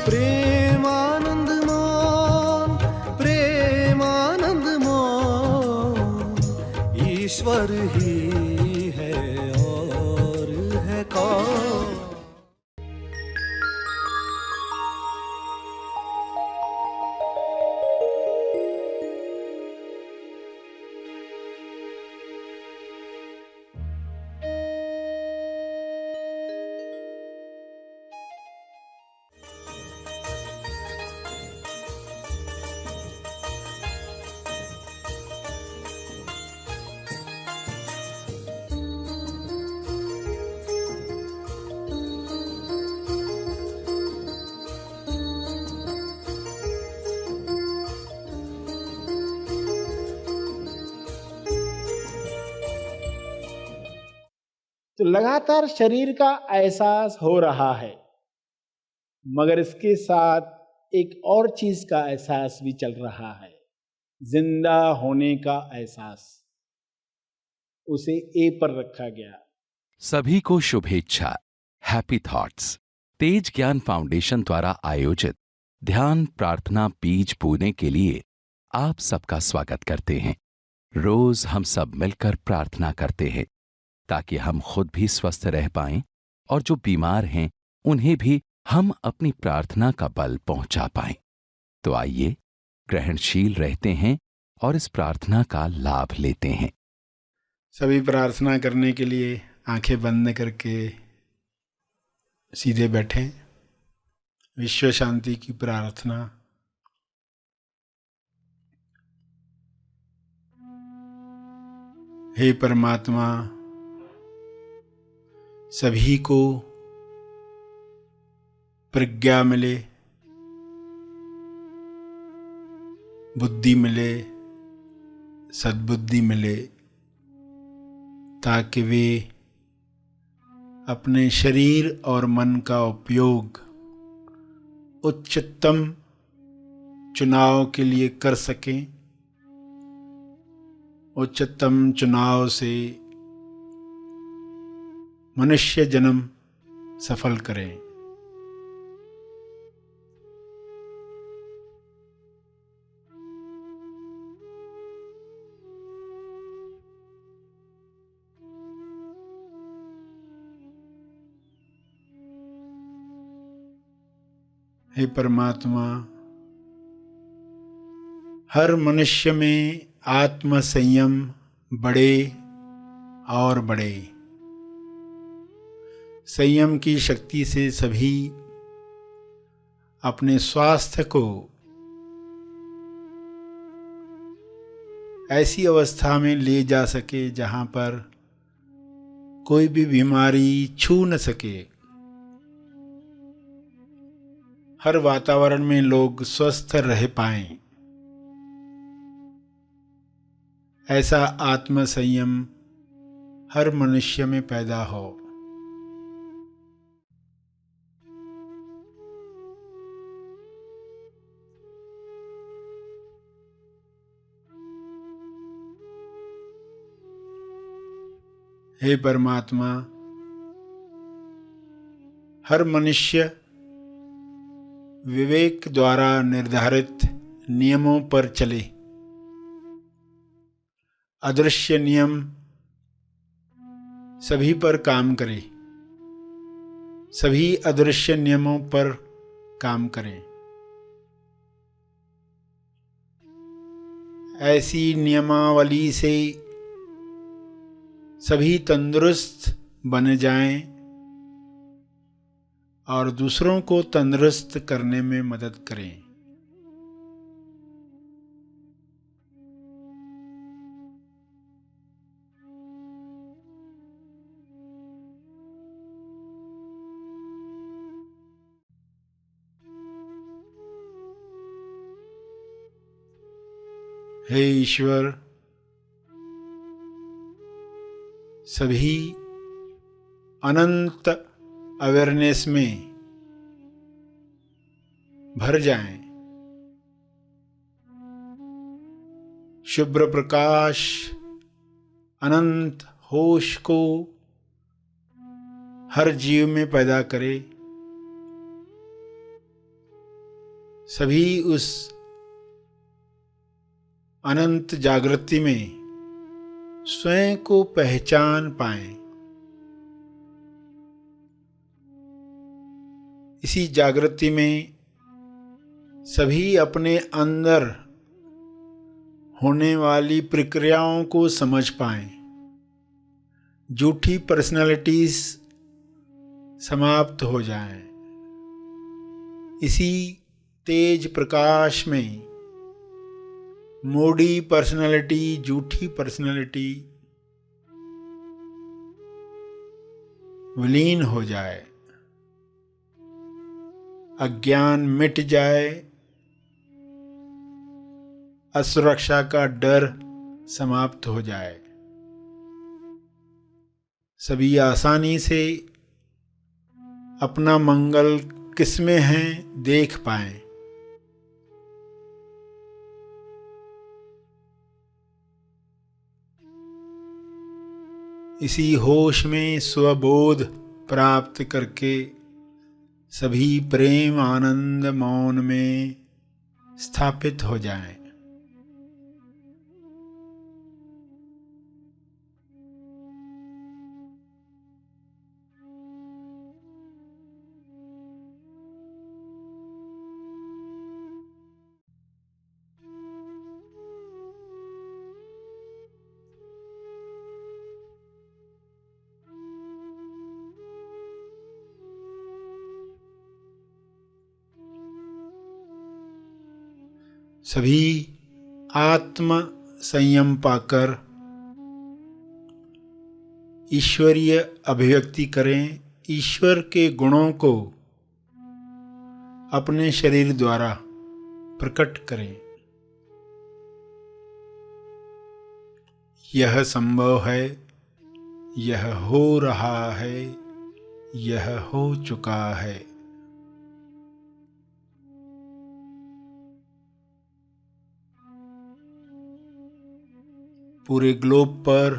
प्रेमानंद मोहन, प्रेमानंद मोहन, ईश्वर ही है और है कौन। तो लगातार शरीर का एहसास हो रहा है, मगर इसके साथ एक और चीज का एहसास भी चल रहा है, जिंदा होने का एहसास। उसे ए पर रखा गया। सभी को शुभेच्छा। हैप्पी थॉट्स तेज ज्ञान फाउंडेशन द्वारा आयोजित ध्यान प्रार्थना बीज बोने के लिए आप सबका स्वागत करते हैं। रोज हम सब मिलकर प्रार्थना करते हैं ताकि हम खुद भी स्वस्थ रह पाएं और जो बीमार हैं उन्हें भी हम अपनी प्रार्थना का बल पहुंचा पाएं। तो आइए ग्रहणशील रहते हैं और इस प्रार्थना का लाभ लेते हैं। सभी प्रार्थना करने के लिए आंखें बंद करके सीधे बैठें। विश्व शांति की प्रार्थना। हे परमात्मा, सभी को प्रज्ञा मिले, बुद्धि मिले, सद्बुद्धि मिले, ताकि वे अपने शरीर और मन का उपयोग उच्चतम चुनाव के लिए कर सकें। उच्चतम चुनाव से मनुष्य जन्म सफल करें। हे परमात्मा, हर मनुष्य में आत्म संयम बढ़े और बढ़े। संयम की शक्ति से सभी अपने स्वास्थ्य को ऐसी अवस्था में ले जा सके जहाँ पर कोई भी बीमारी छू न सके। हर वातावरण में लोग स्वस्थ रह पाएं, ऐसा आत्म संयम हर मनुष्य में पैदा हो। हे परमात्मा, हर मनुष्य विवेक द्वारा निर्धारित नियमों पर चले। अदृश्य नियम सभी पर काम करे, सभी अदृश्य नियमों पर काम करें। ऐसी नियमावली से सभी तंदुरुस्त बन जाएं और दूसरों को तंदुरुस्त करने में मदद करें। हे ईश्वर, सभी अनंत अवेयरनेस में भर जाएं। शुभ्र प्रकाश अनंत होश को हर जीव में पैदा करे। सभी उस अनंत जागृति में स्वयं को पहचान पाएं। इसी जागृति में सभी अपने अंदर होने वाली प्रक्रियाओं को समझ पाएं। झूठी पर्सनालिटीज समाप्त हो जाएं। इसी तेज प्रकाश में मोड़ी पर्सनालिटी, झूठी पर्सनालिटी विलीन हो जाए, अज्ञान मिट जाए, असुरक्षा का डर समाप्त हो जाए। सभी आसानी से अपना मंगल किसमें है देख पाएं। इसी होश में स्वबोध प्राप्त करके सभी प्रेम आनंद मौन में स्थापित हो जाएं। सभी आत्म संयम पाकर ईश्वरीय अभिव्यक्ति करें। ईश्वर के गुणों को अपने शरीर द्वारा प्रकट करें। यह संभव है, यह हो रहा है, यह हो चुका है। पूरे ग्लोब पर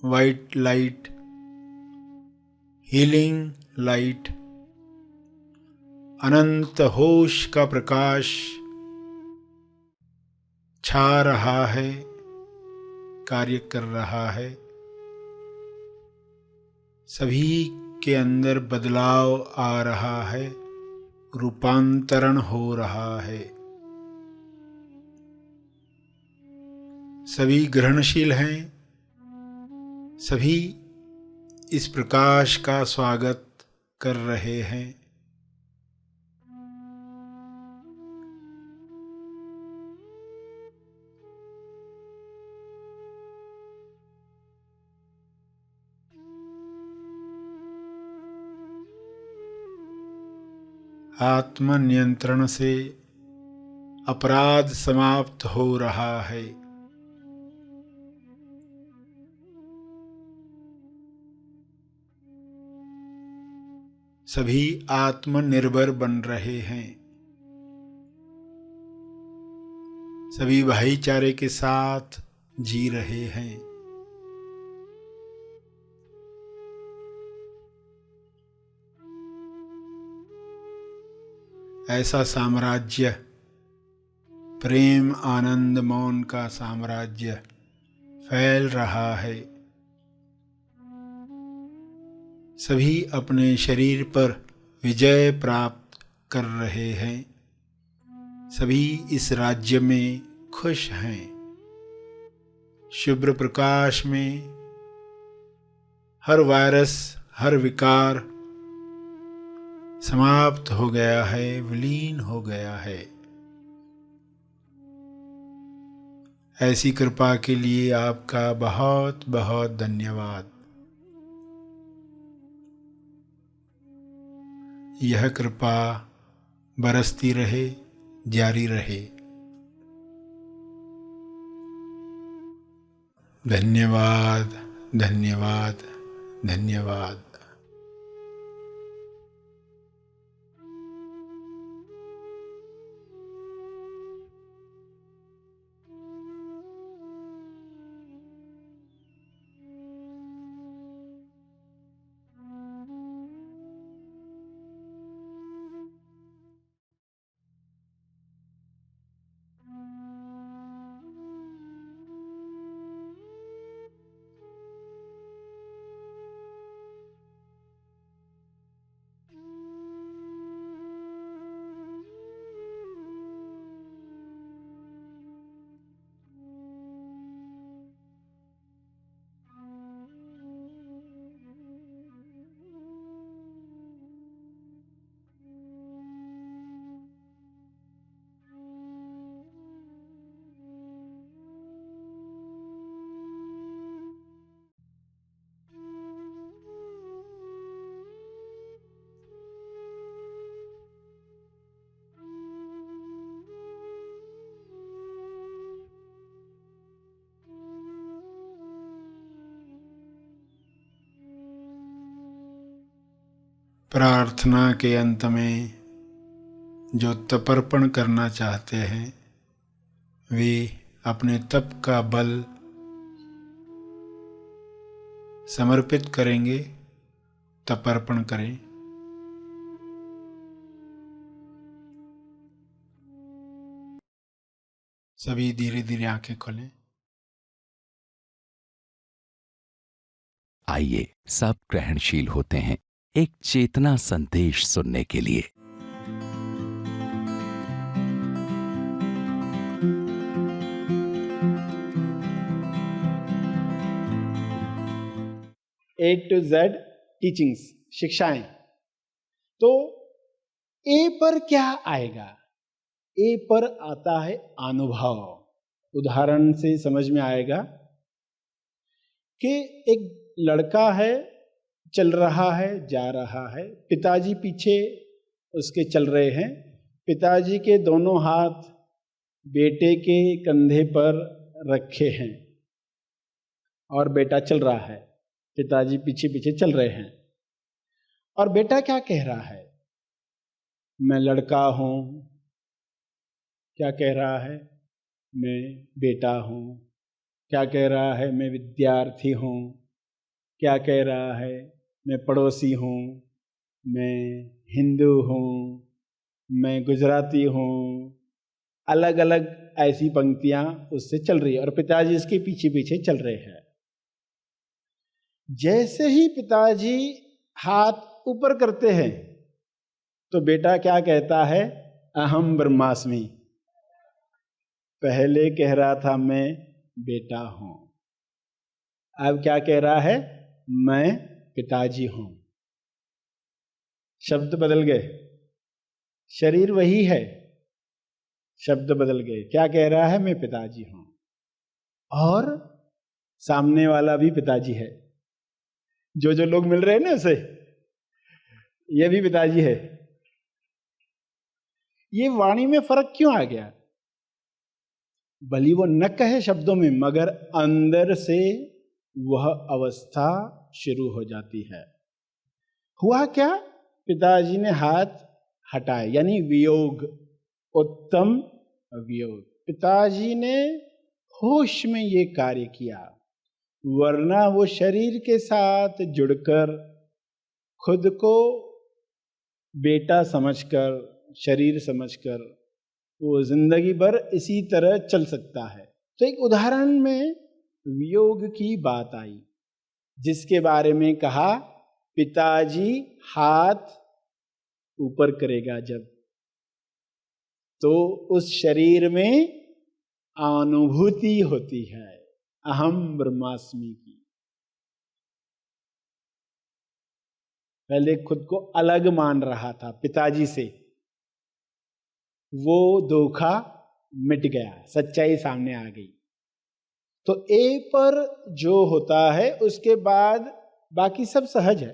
वाइट लाइट, हीलिंग लाइट, अनंत होश का प्रकाश छा रहा है, कार्य कर रहा है। सभी के अंदर बदलाव आ रहा है, रूपांतरण हो रहा है। सभी ग्रहणशील हैं, सभी इस प्रकाश का स्वागत कर रहे हैं। आत्म नियंत्रण से अपराध समाप्त हो रहा है। सभी आत्मनिर्भर बन रहे हैं। सभी भाईचारे के साथ जी रहे हैं। ऐसा साम्राज्य, प्रेम आनंद मौन का साम्राज्य फैल रहा है। सभी अपने शरीर पर विजय प्राप्त कर रहे हैं। सभी इस राज्य में खुश हैं। शुभ्र प्रकाश में हर वायरस, हर विकार समाप्त हो गया है, विलीन हो गया है। ऐसी कृपा के लिए आपका बहुत बहुत धन्यवाद। यह कृपा बरसती रहे, जारी रहे। धन्यवाद, धन्यवाद, धन्यवाद। प्रार्थना के अंत में जो तपर्पण करना चाहते हैं वे अपने तप का बल समर्पित करेंगे, तपर्पण करें। सभी धीरे धीरे आंखें खोलें। आइए सब ग्रहणशील होते हैं एक चेतना संदेश सुनने के लिए। A to Z टीचिंग्स, शिक्षाएं। तो ए पर क्या आएगा? ए पर आता है अनुभव। उदाहरण से समझ में आएगा कि एक लड़का है, चल रहा है, जा रहा है, पिताजी पीछे उसके चल रहे हैं। पिताजी के दोनों हाथ बेटे के कंधे पर रखे हैं और बेटा चल रहा है। पिताजी पीछे पीछे चल रहे हैं और बेटा क्या कह रहा है? मैं लड़का हूं। क्या कह रहा है? मैं बेटा हूं। क्या कह रहा है? मैं विद्यार्थी हूं। क्या कह रहा है? मैं पड़ोसी हूं, मैं हिंदू हूं, मैं गुजराती हूं। अलग अलग ऐसी पंक्तियां उससे चल रही है और पिताजी इसके पीछे पीछे चल रहे हैं। जैसे ही पिताजी हाथ ऊपर करते हैं तो बेटा क्या कहता है? अहम ब्रह्मास्मि। पहले कह रहा था मैं बेटा हूं, अब क्या कह रहा है? मैं पिताजी हूं। शब्द बदल गए, शरीर वही है, शब्द बदल गए। क्या कह रहा है? मैं पिताजी हूं और सामने वाला भी पिताजी है। जो जो लोग मिल रहे हैं ना उसे, ये भी पिताजी है। ये वाणी में फर्क क्यों आ गया? भली वो न कहे शब्दों में, मगर अंदर से वह अवस्था शुरू हो जाती है। हुआ क्या? पिताजी ने हाथ हटाए, यानी वियोग, उत्तम वियोग। पिताजी ने होश में ये कार्य किया, वरना वो शरीर के साथ जुड़कर खुद को बेटा समझकर, शरीर समझकर वो जिंदगी भर इसी तरह चल सकता है। तो एक उदाहरण में वियोग की बात आई, जिसके बारे में कहा पिताजी हाथ ऊपर करेगा जब, तो उस शरीर में अनुभूति होती है अहम ब्रह्मास्मि की। पहले खुद को अलग मान रहा था पिताजी से, वो धोखा मिट गया, सच्चाई सामने आ गई। तो ए पर जो होता है उसके बाद बाकी सब सहज है।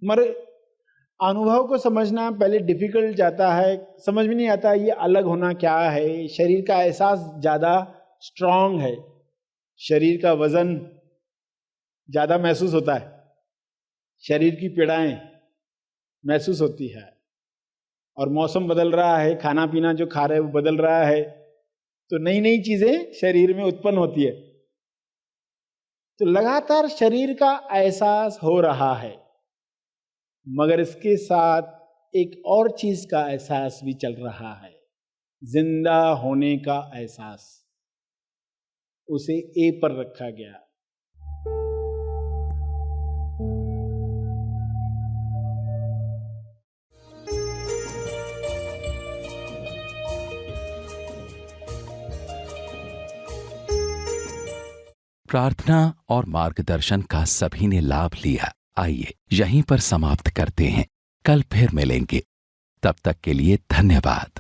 मगर अनुभव को समझना पहले डिफिकल्ट जाता है, समझ में नहीं आता ये अलग होना क्या है। शरीर का एहसास ज़्यादा स्ट्रांग है, शरीर का वजन ज़्यादा महसूस होता है, शरीर की पीड़ाएं महसूस होती है, और मौसम बदल रहा है, खाना पीना जो खा रहे हैं वो बदल रहा है, तो नई नई चीज़ें शरीर में उत्पन्न होती है। तो लगातार शरीर का एहसास हो रहा है, मगर इसके साथ एक और चीज का एहसास भी चल रहा है, जिंदा होने का एहसास। उसे ए पर रखा गया। प्रार्थना और मार्गदर्शन का सभी ने लाभ लिया। आइए यहीं पर समाप्त करते हैं, कल फिर मिलेंगे। तब तक के लिए धन्यवाद।